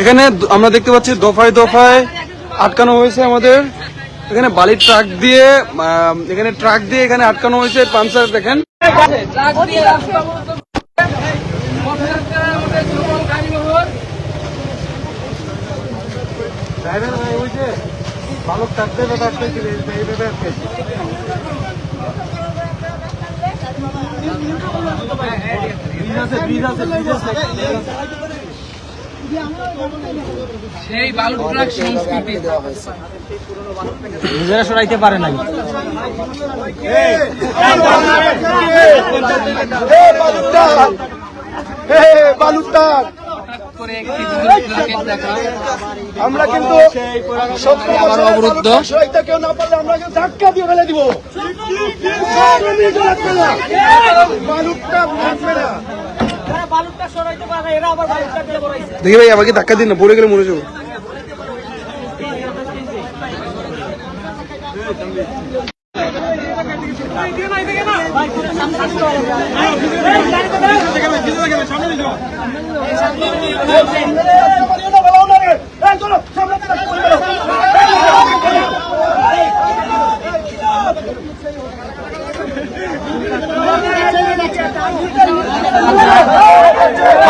এখানে আমরা দেখতে পাচ্ছি দফায় দফায় আটকানো হয়েছে আমাদের এখানে বালির ট্রাক দিয়ে এখানে আটকানো হয়েছে পাঞ্চার দেখেন বালক থাকতে সেই বালু ট্রাক সংস্কৃতি নিজেরা সরাইতে পারে নাই। আমরা কিন্তু অবরুদ্ধ কেউ না পারলে আমরা ধাক্কা দিয়ে ফেলে দিব। দেখি ভাই আমাকে ধাক্কা দিন না, পড়ে গেলে মরে যাবো।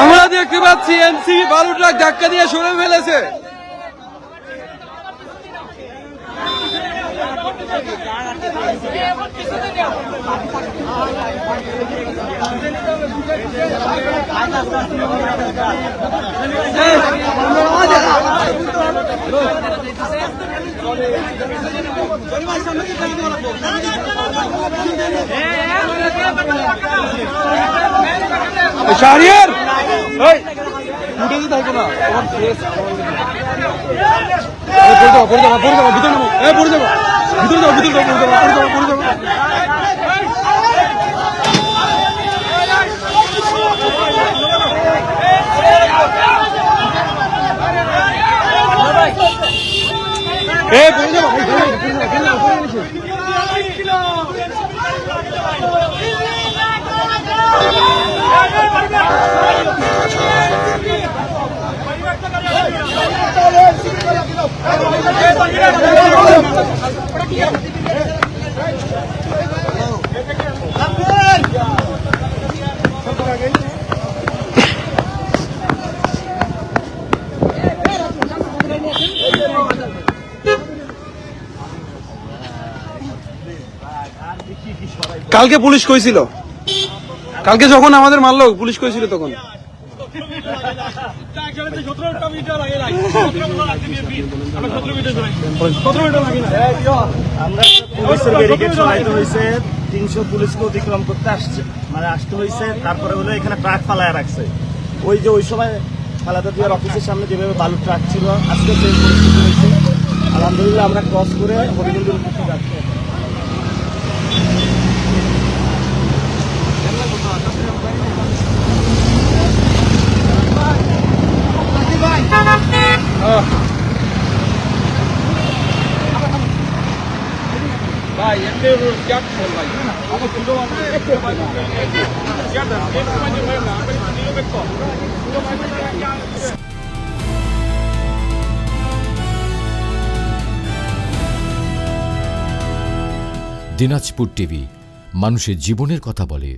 আমরা দেখতে পাচ্ছি এনসি বালু ট্রাক ধাক্কা দিয়ে সরে ফেলেছে। শাহরিয়ার থাকবো না পড়ে যাবো ভিতরে নেবো পড়ে যাবো ভিতরে যাবো ভিতরে যাবো পড়ে যাবো কালকে পুলিশ কইছিল, কালকে যখন আমাদের মারলো পুলিশ কইছিল তখন পুলিশের ব্যারিকেড চলাইতে হয়েছে, 300 পুলিশকে অতিক্রম করতে আসতে হয়েছে। তারপরে হলো এখানে ট্রাক ফালায় রাখছে। ওই সময় খালেদা জিয়ার অফিসের সামনে যেভাবে বালু ট্রাক ছিল, আজকে সেই পরিস্থিতি হয়েছে। আলহামদুলিল্লাহ আমরা ক্রস করে হরিগঞ্জের উদ্দেশ্যে যাচ্ছি। দিনাজপুর টিভি, মানুষের জীবনের কথা বলে।